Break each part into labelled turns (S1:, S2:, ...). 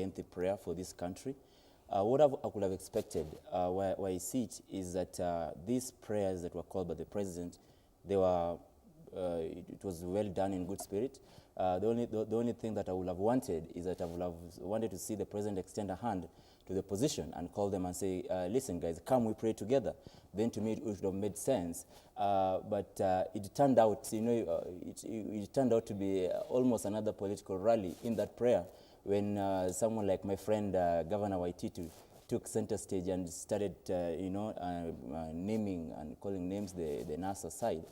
S1: lengthy prayer for this country. What I could have expected, where I see it, is that these prayers that were called by the president, they were, it was well done in good spirit. The only thing that I would have wanted is that I would have wanted to see the president extend a hand to the opposition and call them and say, listen guys, come we pray together. Then to me it would have made sense. But it turned out, you know, it turned out to be almost another political rally in that prayer when someone like my friend Governor Waititu took center stage and started, you know, naming and calling names the NASA side.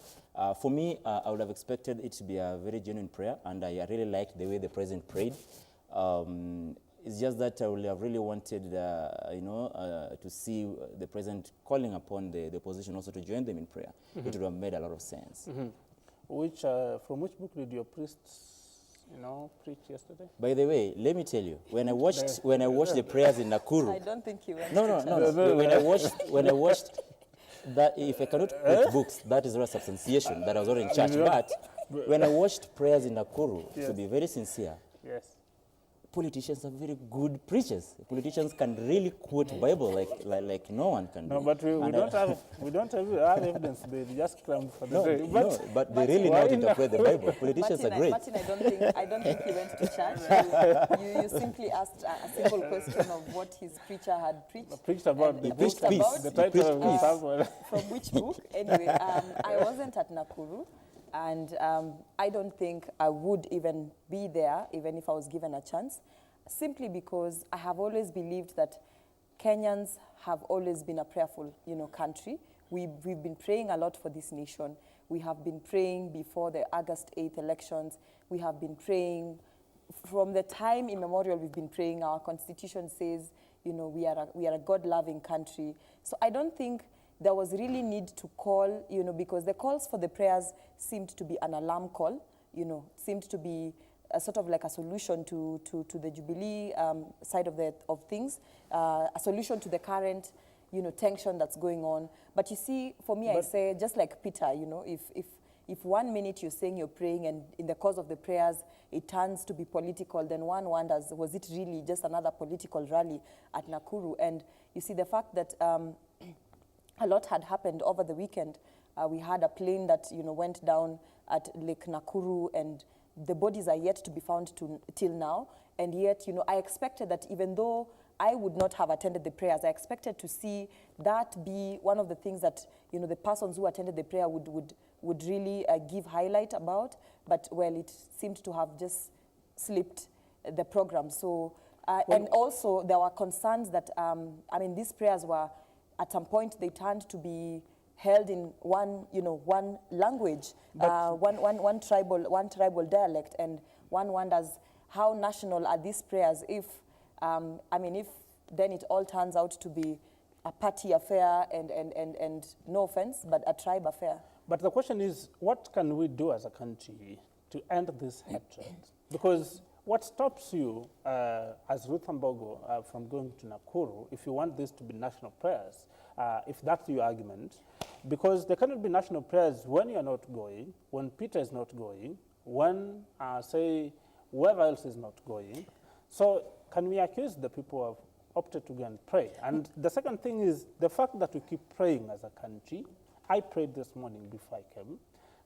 S1: For me, I would have expected it to be a very genuine prayer, and I really liked the way the president prayed. It's just that I would have really wanted, you know, to see the president calling upon the opposition also to join them in prayer. It would have made a lot of sense.
S2: From which book did your priests, you know, preach yesterday?
S1: By the way, let me tell you, when I watched the prayers in Nakuru,
S3: I don't think you went.
S1: No. When I watched that, if I cannot quote books, that is not substantiation that I was not in church. But when I watched prayers in Nakuru, to be very sincere, politicians are very good preachers. Politicians can really quote Bible like no one can.
S2: No, but we don't have evidence. They just cram for the day.
S1: But they really know how to interpret the Bible. Politicians are great.
S3: Martin, I don't think he went to church. You simply asked a simple question of what his preacher had preached.
S2: Preached about the
S1: preached peace.
S2: The title of
S3: from which book? Anyway, I wasn't at Nakuru. And I don't think I would even be there, even if I was given a chance, simply because I have always believed that Kenyans have always been a prayerful, you know, country. We've been praying a lot for this nation. We have been praying before the August 8th elections. We have been praying from the time immemorial. We've been praying. Our constitution says, you know, we are a God-loving country. So I don't think there was really need to call, you know, because the calls for the prayers seemed to be an alarm call, you know, seemed to be a sort of like a solution to the Jubilee side of things, a solution to the current, you know, tension that's going on. But you see, for me, I say, just like Peter, you know, if 1 minute you're saying you're praying and in the course of the prayers it turns to be political, then one wonders, was it really just another political rally at Nakuru? And you see the fact that a lot had happened over the weekend. We had a plane that, you know, went down at Lake Nakuru, and the bodies are yet to be found till now. And yet, you know, I expected that even though I would not have attended the prayers, I expected to see that be one of the things that, you know, the persons who attended the prayer would really give highlight about. But, well, it seemed to have just slipped the program. So, and also there were concerns that, I mean, these prayers were, at some point, they turned to be held in one, you know, one language, one tribal dialect, and one wonders how national are these prayers if, I mean, if then it all turns out to be a party affair and no offense, but a tribe affair.
S2: But the question is, what can we do as a country to end this hatred? Because what stops you, as Ruth Mbogo, from going to Nakuru, if you want this to be national prayers, if that's your argument, because there cannot be national prayers when you're not going, when Peter is not going, when, say, whoever else is not going. So can we accuse the people who have opted to go and pray? And the second thing is the fact that we keep praying as a country. I prayed this morning before I came.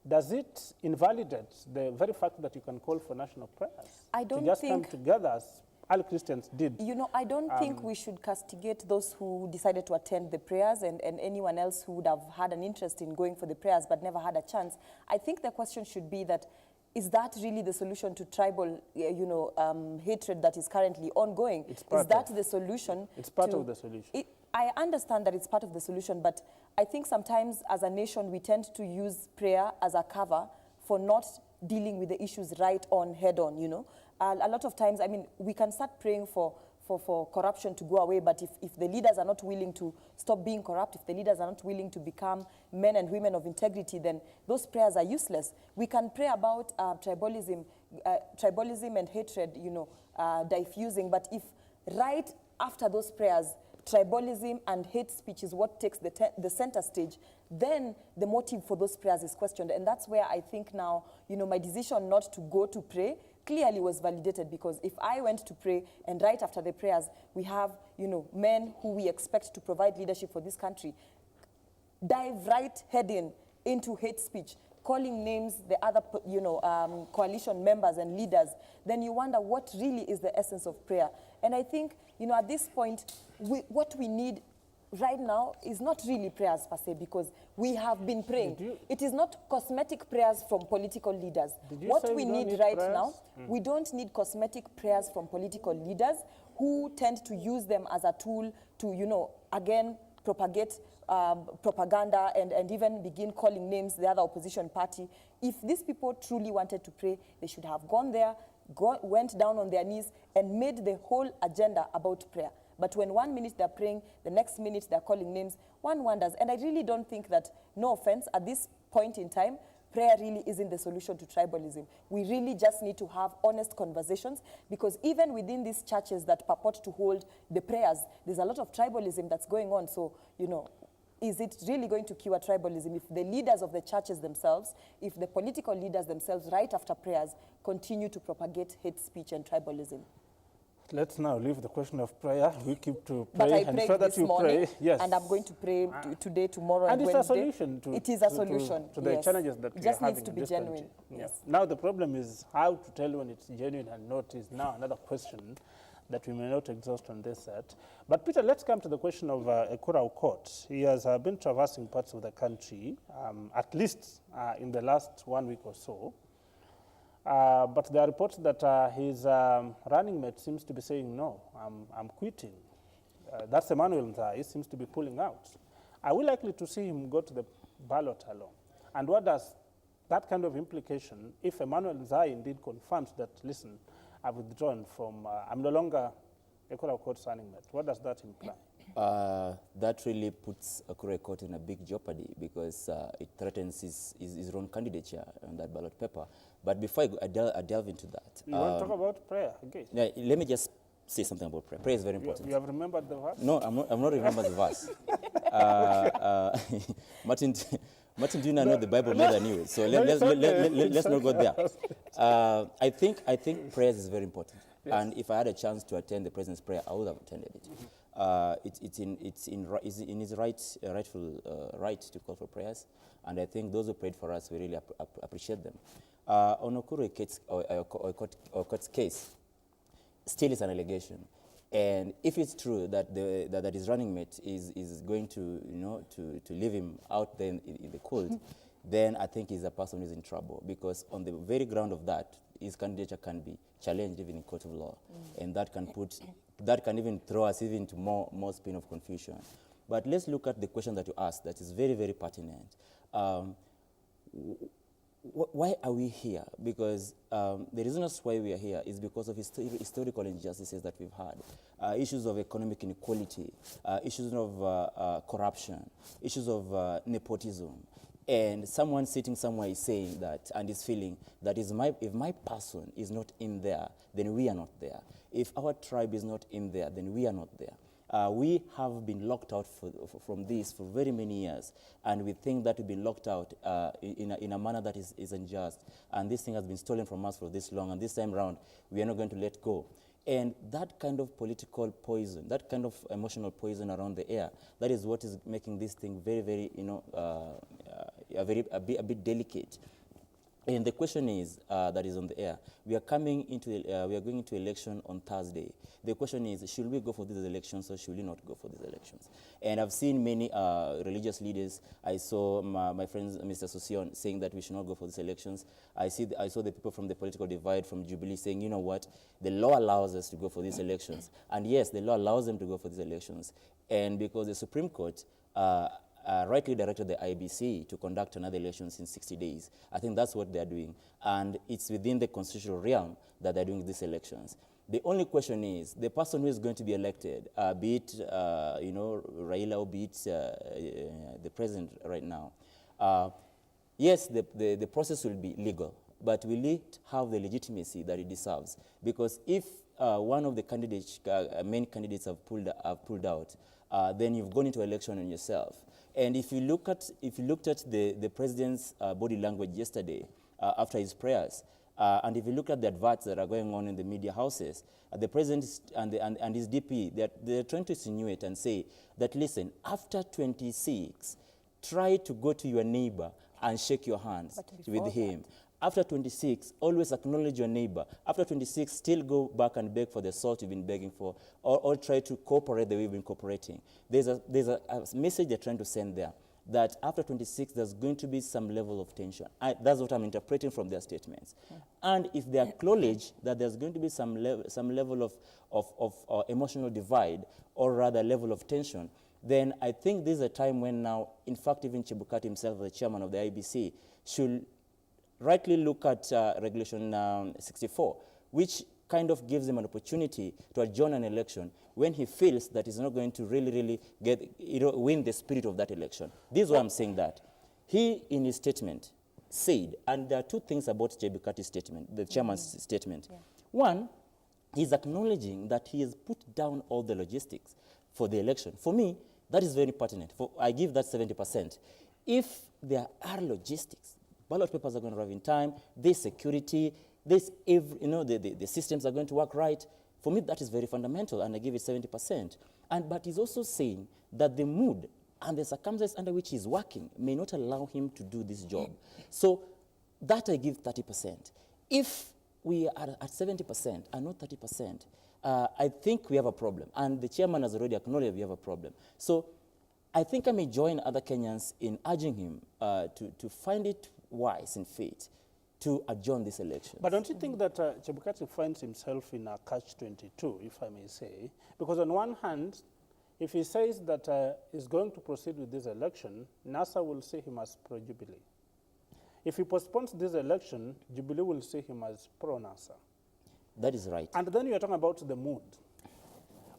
S2: Does it invalidate the very fact that you can call for national prayers?
S3: I don't
S2: to just
S3: think,
S2: come together as all Christians did.
S3: You know, I don't think we should castigate those who decided to attend the prayers and anyone else who would have had an interest in going for the prayers but never had a chance. I think the question should be that, is that really the solution to tribal, you know, hatred that is currently ongoing? Is that the solution?
S2: It's part of the solution.
S3: I understand that it's part of the solution, but I think sometimes as a nation we tend to use prayer as a cover for not dealing with the issues right on, head on, you know. A lot of times, I mean, we can start praying for corruption to go away, but if the leaders are not willing to stop being corrupt, if the leaders are not willing to become men and women of integrity, then those prayers are useless. We can pray about tribalism and hatred, you know, diffusing, but if right after those prayers, tribalism and hate speech is what takes the center stage, then the motive for those prayers is questioned. And that's where I think now, you know, my decision not to go to pray clearly was validated, because if I went to pray and right after the prayers, we have, men who we expect to provide leadership for this country, dive right heading into hate speech, calling names, the other, coalition members and leaders, then you wonder what really is the essence of prayer. And I think, at this point, what we need right now is not really prayers per se, because we have been praying. It is not cosmetic prayers from political leaders. What we need right now, we don't need cosmetic prayers from political leaders who tend to use them as a tool to, again, propagate propaganda and even begin calling names the other opposition party. If these people truly wanted to pray, they should have gone there, went down on their knees and made the whole agenda about prayer. But when 1 minute they're praying, the next minute they're calling names, one wonders. And I really don't think that, no offense, at this point in time, prayer really isn't the solution to tribalism. We really just need to have honest conversations, because even within these churches that purport to hold the prayers, there's a lot of tribalism that's going on. So, is it really going to cure tribalism if the leaders of the churches themselves, if the political leaders themselves, right after prayers, continue to propagate hate speech and tribalism?
S2: Let's now leave the question of prayer. We keep to pray.
S3: But I
S2: and
S3: prayed
S2: so that
S3: this
S2: you
S3: morning,
S2: pray, yes.
S3: and I'm going to pray today, tomorrow, and
S2: it's
S3: Wednesday.
S2: a solution to,
S3: it is a solution
S2: to the
S3: yes.
S2: challenges that
S3: it
S2: we
S3: just
S2: are
S3: needs
S2: having
S3: to
S2: in
S3: be
S2: this
S3: genuine.
S2: country.
S3: Yes.
S2: Now the problem is how to tell when it's genuine and not is now another question that we may not exhaust on this set. But Peter, let's come to the question of Ekura Aukot. He has been traversing parts of the country, at least in the last 1 week or so. But there are reports that his running mate seems to be saying, no, I'm quitting. That's Emmanuel Nzai seems to be pulling out. Are we likely to see him go to the ballot alone? And what does that kind of implication, if Emmanuel Nzai indeed confirms that, listen, I've withdrawn from, I'm no longer Ekura Aukot's running mate, what does that imply?
S1: That really puts Ekura Aukot in a big jeopardy, because it threatens his own candidature on that ballot paper. But before I delve into that,
S2: you want to talk about prayer again?
S1: Yeah, let me just say something about prayer. Prayer is very important.
S2: You have remembered the verse?
S1: No, I'm not remembering the verse. Martin, do you know the Bible more than you? So let's not go there. I think prayers is very important. Yes. And if I had a chance to attend the President's prayer, I would have attended it. It's in his rightful right to call for prayers, and I think those who prayed for us, we really appreciate them. On Ekura Aukot's case, still is an allegation, and if it's true that that his running mate is going to leave him out there in the cold, then I think he's a person who's in trouble, because on the very ground of that, his candidature can be challenged even in court of law, and that can even throw us even into more spin of confusion. But let's look at the question that you asked. That is very, very pertinent. Why are we here? Because the reason why we are here is because of historical injustices that we've had. Issues of economic inequality, issues of corruption, issues of nepotism. And someone sitting somewhere is saying that, and is feeling that if my person is not in there, then we are not there. If our tribe is not in there, then we are not there. We have been locked out from this for very many years, and we think that we've been locked out in a manner that is unjust. And this thing has been stolen from us for this long, and this time around, we are not going to let go. And that kind of political poison, that kind of emotional poison around the air, that is what is making this thing very, very, a bit delicate. And the question is, that is on the air, we are going into election on Thursday. The question is, should we go for these elections or should we not go for these elections? And I've seen many religious leaders. I saw my friend Mr. Sosion saying that we should not go for these elections. I saw the people from the political divide from Jubilee saying, you know what, the law allows us to go for these elections. And yes, the law allows them to go for these elections. And because the Supreme Court rightly directed the IEBC to conduct another elections in 60 days. I think that's what they're doing. And it's within the constitutional realm that they're doing these elections. The only question is, the person who is going to be elected, be it Raila or be it the president right now, yes, the process will be legal, but will it have the legitimacy that it deserves? Because if one of the candidates, main candidates have pulled out, then you've gone into election on yourself. And if you looked at the president's body language yesterday after his prayers, And if you look at the adverts that are going on in the media houses, the president and his DP, they're trying to insinuate and say that, listen, after 26, try to go to your neighbor and shake your hands with him. After 26, always acknowledge your neighbor. After 26, still go back and beg for the salt you've been begging for, or try to cooperate the way you've been cooperating. There's a message they're trying to send there, that after 26, there's going to be some level of tension. That's what I'm interpreting from their statements. And if they acknowledge that there's going to be some level of emotional divide, or rather level of tension, then I think this is a time when now, in fact, even Chebukati himself, the chairman of the IEBC, should rightly look at Regulation 64, which kind of gives him an opportunity to adjourn an election when he feels that he's not going to really win the spirit of that election. This is why I'm saying that. He, in his statement, said, and there are two things about Chebukati's statement, the chairman's statement. Yeah. One, he's acknowledging that he has put down all the logistics for the election. For me, that is very pertinent. I give that 70%. If there are logistics, ballot papers are going to arrive in time, there's security, the systems are going to work right. For me, that is very fundamental, and I give it 70%. But he's also saying that the mood and the circumstances under which he's working may not allow him to do this job. So that I give 30%. If we are at 70% and not 30%, I think we have a problem. And the chairman has already acknowledged we have a problem. So I think I may join other Kenyans in urging him to find it wise and fit to adjourn this election.
S2: But don't you think that Chebukati finds himself in a catch-22, if I may say? Because on one hand, if he says that he's going to proceed with this election, NASA will see him as pro-Jubilee. If he postpones this election, Jubilee will see him as pro-NASA.
S1: That is right.
S2: And then you're talking about the mood.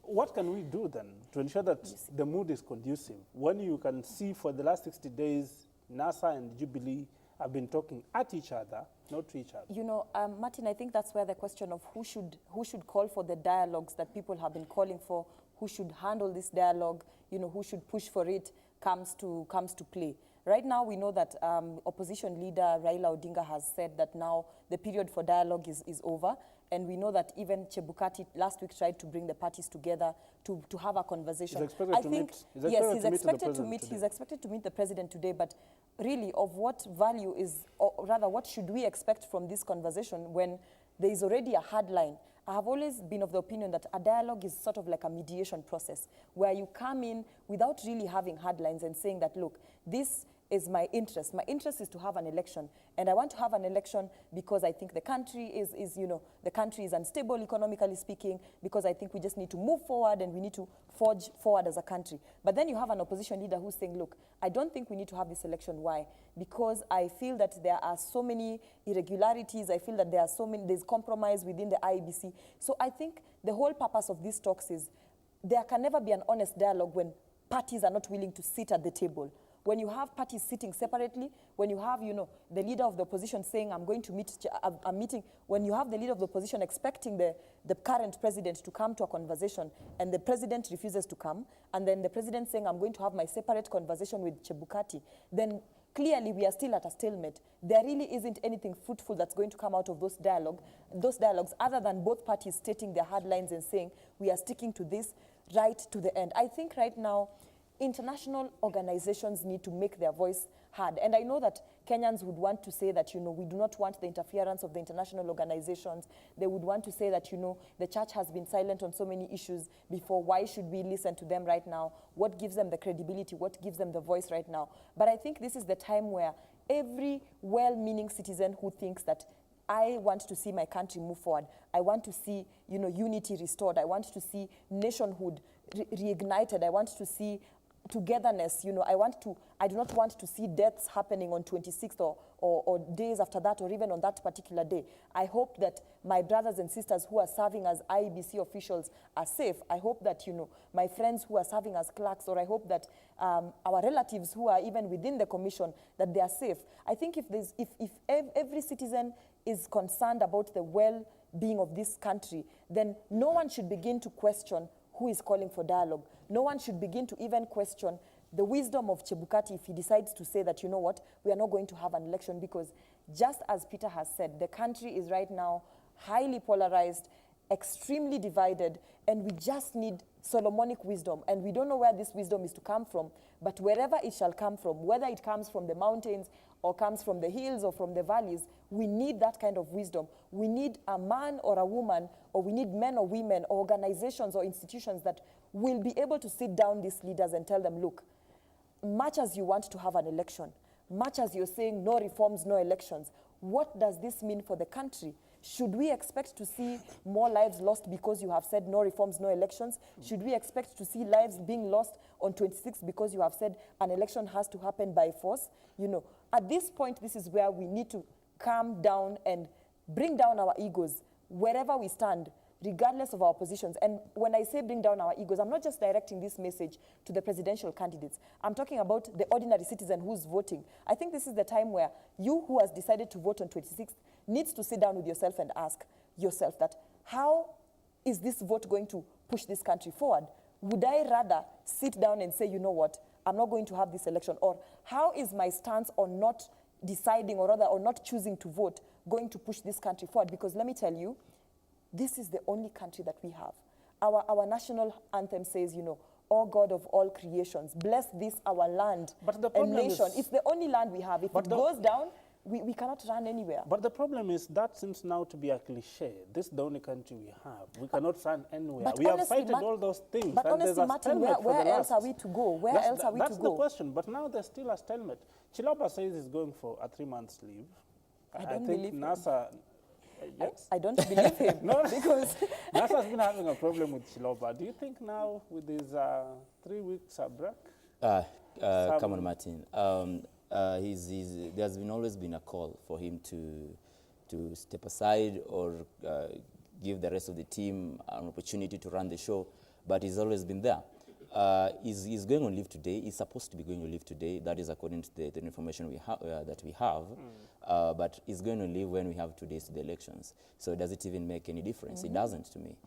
S2: What can we do then to ensure that the mood is conducive when you can see for the last 60 days, NASA and Jubilee have been talking at each other, not to each other?
S3: You know, Martin, I think that's where the question of who should call for the dialogues that people have been calling for, who should handle this dialogue, you know, who should push for it, comes to play. Right now, we know that opposition leader Raila Odinga has said that now the period for dialogue is over. And we know that even Chebukati last week tried to bring the parties together to have a conversation.
S2: He's expected
S3: to meet the president today, but really of what value is, or rather what should we expect from this conversation when there is already a hard line? I have always been of the opinion that a dialogue is sort of like a mediation process where you come in without really having hard lines and saying that, look, this is my interest. My interest is to have an election, and I want to have an election because I think the country is the country is unstable economically speaking, because I think we just need to move forward and we need to forge forward as a country. But then you have an opposition leader who's saying, look, I don't think we need to have this election. Why? Because I feel that there are so many irregularities. I feel that there's compromise within the IEBC. So I think the whole purpose of these talks is there can never be an honest dialogue when parties are not willing to sit at the table. When you have parties sitting separately, when you have, the leader of the opposition saying, I'm going to meet, I'm meeting, when you have the leader of the opposition expecting the current president to come to a conversation and the president refuses to come, and then the president saying, I'm going to have my separate conversation with Chebukati, then clearly we are still at a stalemate. There really isn't anything fruitful that's going to come out of those dialogues other than both parties stating their hard lines and saying, we are sticking to this right to the end. I think right now, international organizations need to make their voice heard. And I know that Kenyans would want to say that, we do not want the interference of the international organizations. They would want to say that, the church has been silent on so many issues before. Why should we listen to them right now? What gives them the credibility? What gives them the voice right now? But I think this is the time where every well-meaning citizen who thinks that I want to see my country move forward, I want to see, unity restored. I want to see nationhood reignited. I want to see togetherness. I do not want to see deaths happening on 26th or days after that, or even on that particular day. I hope that my brothers and sisters who are serving as IEBC officials are safe. I hope that, my friends who are serving as clerks, or I hope that our relatives who are even within the commission, that they are safe. I think if every citizen is concerned about the well-being of this country, then no one should begin to question who is calling for dialogue. No one should begin to even question the wisdom of Chebukati if he decides to say that, we are not going to have an election, because just as Peter has said, the country is right now highly polarized, extremely divided, and we just need Solomonic wisdom. And we don't know where this wisdom is to come from, but wherever it shall come from, whether it comes from the mountains or comes from the hills or from the valleys, we need that kind of wisdom. We need a man or a woman, or we need men or women, or organizations or institutions that will be able to sit down these leaders and tell them, look, much as you want to have an election, much as you're saying no reforms, no elections, what does this mean for the country? Should we expect to see more lives lost because you have said no reforms, no elections? Should we expect to see lives being lost on 26 because you have said an election has to happen by force? You know, at this point, this is where we need to calm down and bring down our egos wherever we stand, regardless of our positions. And when I say bring down our egos, I'm not just directing this message to the presidential candidates. I'm talking about the ordinary citizen who's voting. I think this is the time where you who has decided to vote on 26th needs to sit down with yourself and ask yourself that, how is this vote going to push this country forward? Would I rather sit down and say, you know what, I'm not going to have this election? Or how is my stance on not deciding, or rather, or not choosing to vote, going to push this country forward? Because let me tell you, this is the only country that we have. Our national anthem says, you know, "O God of all creations, bless this our land and nation." It's the only land we have. If it goes down, we cannot run anywhere.
S2: But the problem is that seems now to be a cliche. This is the only country we have. We cannot run anywhere.
S3: But
S2: we have fighted all those things.
S3: But honestly, Martin, where else are we to go? Where else are we to go?
S2: That's the question. But now there's still a stalemate. Chiloba says he's going for a 3-month leave.
S3: I don't
S2: think
S3: believe
S2: NASA... Yes.
S3: I don't believe him.
S2: No,
S3: because
S2: NASA's been having a problem with Chiloba. Do you think now with his 3 weeks break?
S1: Come on, Martin. There's always been a call for him to step aside or give the rest of the team an opportunity to run the show, but he's always been there. He's going on leave today. He's supposed to be going on leave today. That is according to the information that we have. But he's going on leave when we have 2 days to the elections. So does it even make any difference? It doesn't to me.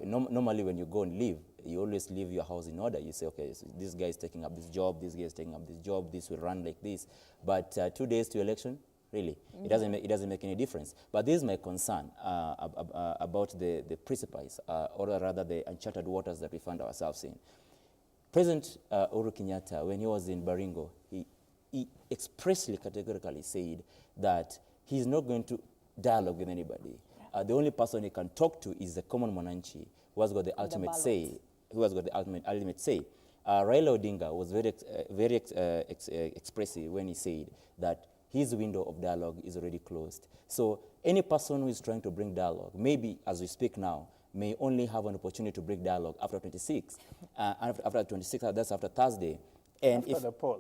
S1: Normally when you go on leave, you always leave your house in order. You say, okay, so this guy is taking up this job, this guy is taking up this job, this will run like this. But 2 days to election, really, it doesn't make any difference. But this is my concern about the precipice, or rather the uncharted waters that we find ourselves in. President Uhuru Kenyatta, when he was in Baringo, he expressly, categorically said that he's not going to dialogue with anybody. The only person he can talk to is the common mwananchi, who has got the ultimate say. Raila Odinga was very expressive when he said that his window of dialogue is already closed. So any person who is trying to bring dialogue, maybe as we speak now, may only have an opportunity to bring dialogue after 26. After 26, that's after Thursday. And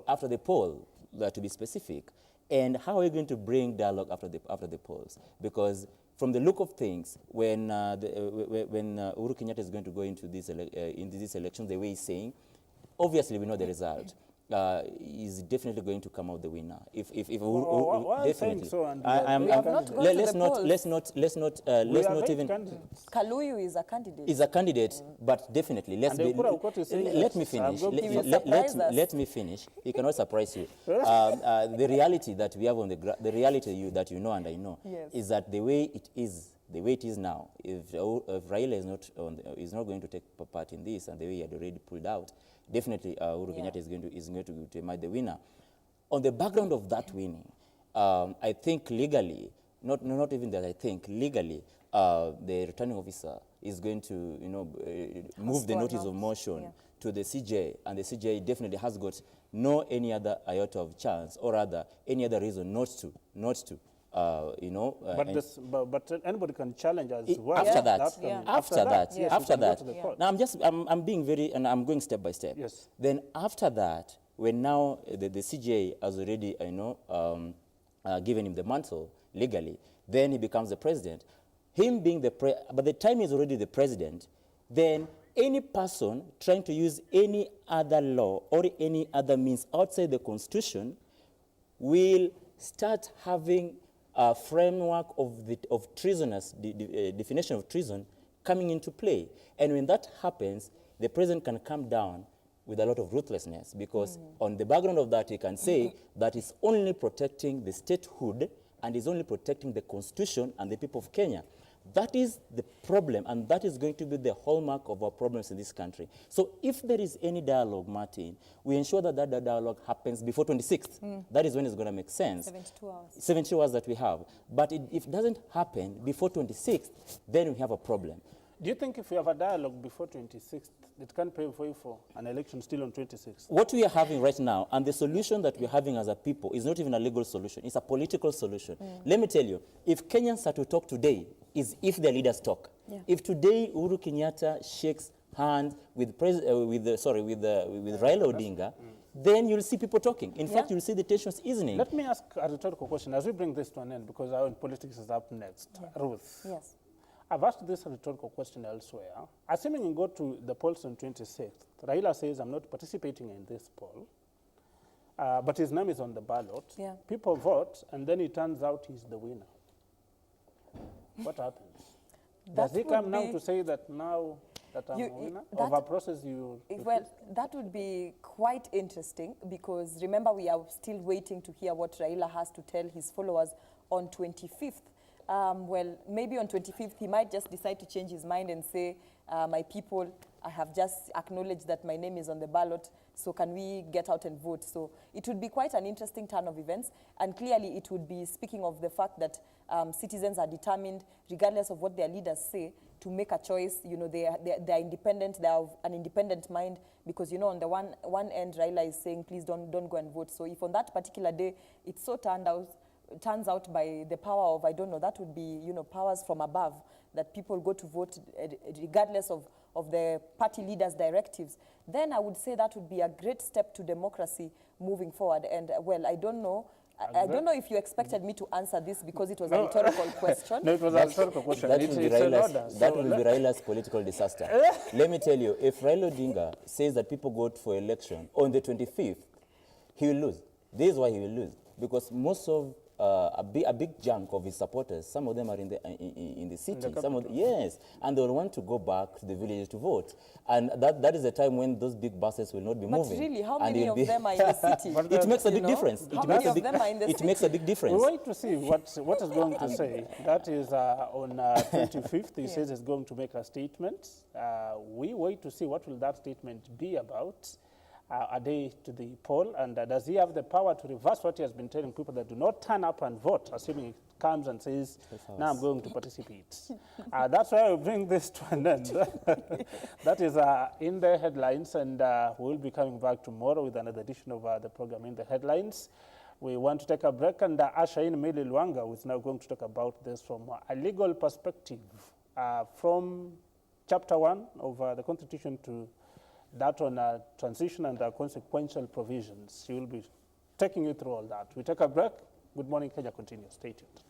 S1: after the poll, to be specific. And how are we going to bring dialogue after the polls? Because from the look of things, when Uhuru Kenyatta is going to go into this election, the way he's saying, obviously we know the result. Is definitely going to come out the winner. If definitely. So, let's not even.
S3: Kaluyu is a candidate.
S1: Is a candidate, but definitely let me finish. Let me finish. He cannot surprise you. The reality that we have on the reality that you know and I know, is that the way it is now, if Raila is not going to take part in this, and the way he had already pulled out, definitely Uhuru Kenyatta is going to emerge the winner. On the background of that winning, I think legally, not even that I think, legally, the returning officer is going to move the notice of motion to the CJ, and the CJ definitely has got any other iota of chance, or rather any other reason not to.
S2: But anybody can challenge as well.
S1: After that. Now I'm being very, and I'm going step by step.
S2: Yes.
S1: Then after that, when now the CJ has already, given him the mantle legally, then he becomes the president. Him being by the time he's already the president, then any person trying to use any other law or any other means outside the Constitution will start having a framework of treasonous, definition of treason coming into play. And when that happens, the president can come down with a lot of ruthlessness, because on the background of that, he can say that it's only protecting the statehood and is only protecting the Constitution and the people of Kenya. That is the problem, and that is going to be the hallmark of our problems in this country. So if there is any dialogue, Martin, we ensure that that dialogue happens before 26th. That is when it's going to make sense.
S3: 72 hours.
S1: 72 hours that we have. But if it doesn't happen before 26th, then we have a problem.
S2: Do you think if we have a dialogue before 26th, it can pave way for an election still on 26th?
S1: What we are having right now, and the solution that we're having as a people, is not even a legal solution. It's a political solution. Let me tell you, if Kenyans are to talk today, is if their leaders talk.
S3: Yeah.
S1: If today Uhuru Kenyatta shakes hands with Raila Odinga, then you'll see people talking. In fact, you'll see the tensions easing.
S2: Let me ask a rhetorical question as we bring this to an end, because our own politics is up next. Ruth.
S3: Yes.
S2: I've asked this rhetorical question elsewhere. Assuming you go to the polls on 26th, Raila says, I'm not participating in this poll, but his name is on the ballot.
S3: Yeah.
S2: People vote, and then it turns out he's the winner. What happens? Does he come now to say that now that I'm a winner? Of a process you...
S3: Well, that would be quite interesting, because remember, we are still waiting to hear what Raila has to tell his followers on 25th. Well, maybe on 25th, he might just decide to change his mind and say, my people, I have just acknowledged that my name is on the ballot, so can we get out and vote? So it would be quite an interesting turn of events, and clearly it would be speaking of the fact that citizens are determined, regardless of what their leaders say, to make a choice. You know, they're independent, they have an independent mind, because, you know, on the one end, Raila is saying, please don't go and vote. So if on that particular day, it's so turns out by the power of, I don't know, that would be, you know, powers from above, that people go to vote regardless of the party leaders' directives, then I would say that would be a great step to democracy moving forward. And, well, I don't know. I don't know if you expected me to answer this because it was a rhetorical question.
S2: No, it was a rhetorical question.
S1: That will be Raila's political disaster. Let me tell you, if Raila Odinga says that people go for election on the 25th, he will lose. This is why he will lose. Because most of a big chunk of his supporters, some of them are in the city, yes, and they will want to go back to the villages to vote, and that is the time when those big buses will not be moving.
S3: But really, how many of them are in the city?
S1: It makes a big difference.
S3: How many of them are in the city?
S1: It makes a big difference.
S2: We wait to see what is going to say. That is on 25th. He says he's going to make a statement. We wait to see what will that statement be about. A day to the poll, and does he have the power to reverse what he has been telling people that do not turn up and vote, assuming he comes and says, now I'm going to participate. That's why we bring this to an end. That is in the headlines, and we'll be coming back tomorrow with another edition of the program In the Headlines. We want to take a break, and usher in Mili Luanga, who is now going to talk about this from a legal perspective, from Chapter 1 of the Constitution to that on transition and consequential provisions. She will be taking you through all that. We take a break. Good Morning Kenya continues. Stay tuned.